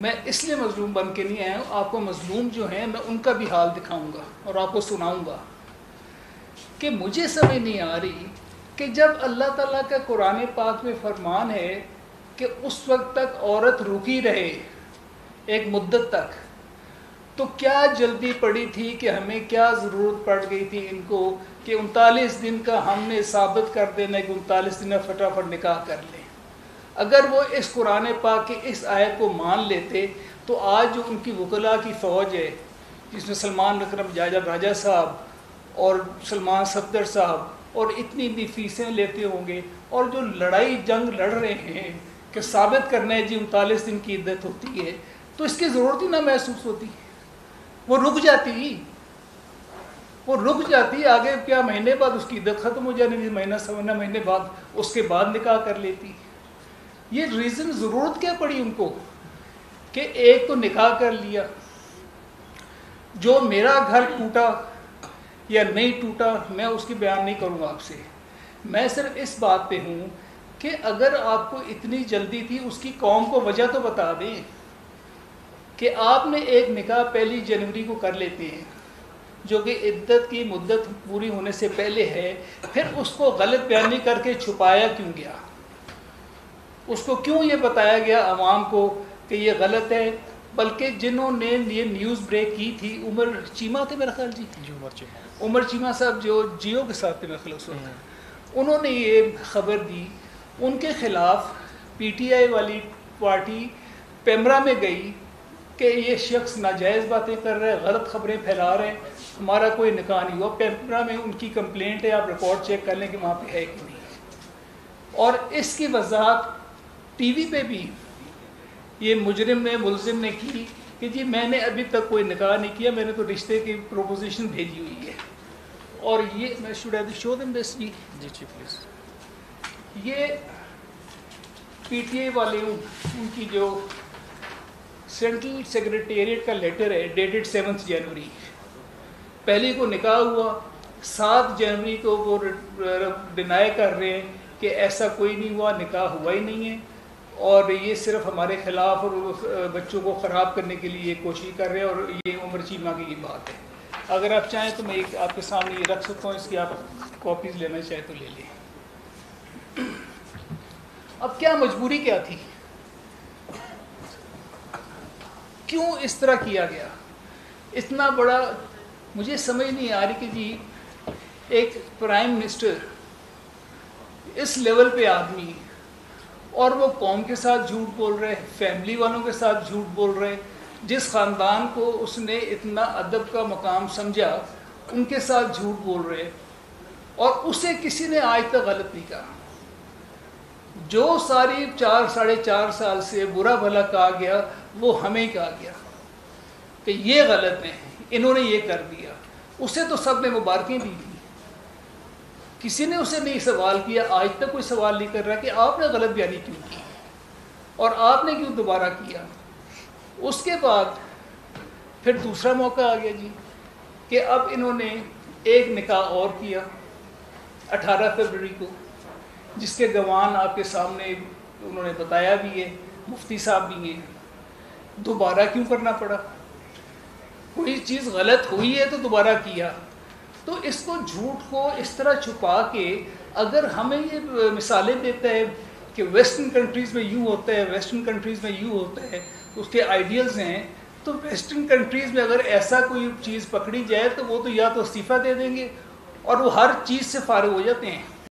میں اس لیے مظلوم بن کے نہیں آیا ہوں، آپ کو مظلوم جو ہیں میں ان کا بھی حال دکھاؤں گا اور آپ کو سناؤں گا کہ مجھے سمجھ نہیں آ رہی کہ جب اللہ تعالیٰ کا قرآن پاک میں فرمان ہے کہ اس وقت تک عورت رکی رہے ایک مدت تک، تو کیا جلدی پڑی تھی کہ ہمیں کیا ضرورت پڑ گئی تھی ان کو کہ 39 دن کا ہم نے ثابت کر دینا کہ 39 دن میں فٹافٹ نکاح کر لیں۔ اگر وہ اس قرآن پاک کی اس آیت کو مان لیتے تو آج جو ان کی وکلاء کی فوج ہے جس میں سلمان اکرم راجہ صاحب اور سلمان صفدر صاحب اور اتنی بھی فیسیں لیتے ہوں گے اور جو لڑائی جنگ لڑ رہے ہیں کہ ثابت کرنا ہے جی 39 دن کی عدت ہوتی ہے، تو اس کی ضرورت ہی نہ محسوس ہوتی، وہ رک جاتی آگے کیا مہینے بعد اس کی عدت ختم ہو جانے کی، مہینہ سونا مہینے بعد اس کے بعد نکاح کر لیتی۔ یہ ریزن ضرورت کیا پڑی ان کو کہ ایک تو نکاح کر لیا، جو میرا گھر ٹوٹا یا نہیں ٹوٹا میں اس کی بیان نہیں کروں گا آپ سے، میں صرف اس بات پہ ہوں کہ اگر آپ کو اتنی جلدی تھی اس کی قوم کو وجہ تو بتا دیں کہ آپ نے ایک نکاح 1 جنوری کو کر لیتے ہیں جو کہ عدت کی مدت پوری ہونے سے پہلے ہے، پھر اس کو غلط بیانی کر کے چھپایا کیوں گیا؟ اس کو کیوں یہ بتایا گیا عوام کو کہ یہ غلط ہے؟ بلکہ جنہوں نے یہ نیوز بریک کی تھی، عمر چیمہ تھے میرا خیال، عمر چیمہ صاحب جو جیو کے ساتھ تھے میرا خیال اس وقت، انہوں نے یہ خبر دی، ان کے خلاف پی ٹی آئی والی پارٹی پیمرا میں گئی کہ یہ شخص ناجائز باتیں کر رہے ہیں، غلط خبریں پھیلا رہے ہیں، ہمارا کوئی نکاح نہیں ہوا۔ پیمرا میں ان کی کمپلینٹ ہے، آپ ریکارڈ چیک کر لیں کہ وہاں پہ ہے کہ نہیں۔ اور اس کی وضاحت ٹی وی پہ بھی یہ مجرم نے ملزم نے کی کہ جی میں نے ابھی تک کوئی نکاح نہیں کیا، میں نے تو رشتے کی پروپوزیشن بھیجی ہوئی ہے۔ اور یہ میں should have show them this ji please, یہ پی ٹی آئی والے ان کی جو سینٹرل سیکریٹریٹ کا لیٹر ہے ڈیٹڈ 7 جنوری، پہلی کو نکاح ہوا، 7 جنوری کو وہ ڈینائی کر رہے ہیں کہ ایسا کوئی نہیں ہوا، نکاح ہوا ہی نہیں ہے، اور یہ صرف ہمارے خلاف اور بچوں کو خراب کرنے کے لیے یہ کوشش کر رہے ہیں، اور یہ عمر چیمہ کی یہ بات ہے۔ اگر آپ چاہیں تو میں ایک آپ کے سامنے یہ رکھ سکتا ہوں، اس کی آپ کاپیز لینا چاہیں تو لے لیں۔ اب کیا مجبوری کیا تھی؟ کیوں اس طرح کیا گیا؟ اتنا بڑا مجھے سمجھ نہیں آ رہی کہ جی ایک پرائم منسٹر اس لیول پہ آدمی، اور وہ قوم کے ساتھ جھوٹ بول رہے، فیملی والوں کے ساتھ جھوٹ بول رہے، جس خاندان کو اس نے اتنا ادب کا مقام سمجھا ان کے ساتھ جھوٹ بول رہے، اور اسے کسی نے آج تک غلط نہیں کہا۔ جو ساری 4.5 سال سے برا بھلا کہا گیا وہ ہمیں کہا گیا کہ یہ غلط ہے، انہوں نے یہ کر دیا۔ اسے تو سب نے مبارکیں دی تھی، کسی نے اسے نہیں سوال کیا، آج تک کوئی سوال نہیں کر رہا کہ آپ نے غلط بیانی کیوں کی اور آپ نے کیوں دوبارہ کیا۔ اس کے بعد پھر دوسرا موقع آ گیا جی کہ اب انہوں نے ایک نکاح اور کیا 18 فروری کو، جس کے گواہان آپ کے سامنے انہوں نے بتایا بھی ہے، مفتی صاحب بھی ہیں۔ دوبارہ کیوں کرنا پڑا؟ کوئی چیز غلط ہوئی ہے تو دوبارہ کیا۔ تو اس کو جھوٹ کو اس طرح چھپا کے اگر ہمیں یہ مثالیں دیتا ہے کہ ویسٹرن کنٹریز میں یوں ہوتا ہے، ویسٹرن کنٹریز میں یوں ہوتا ہے، اس کے آئیڈیلز ہیں، تو ویسٹرن کنٹریز میں اگر ایسا کوئی چیز پکڑی جائے تو وہ تو یا تو استعفیٰ دے دیں گے اور وہ ہر چیز سے فارغ ہو جاتے ہیں۔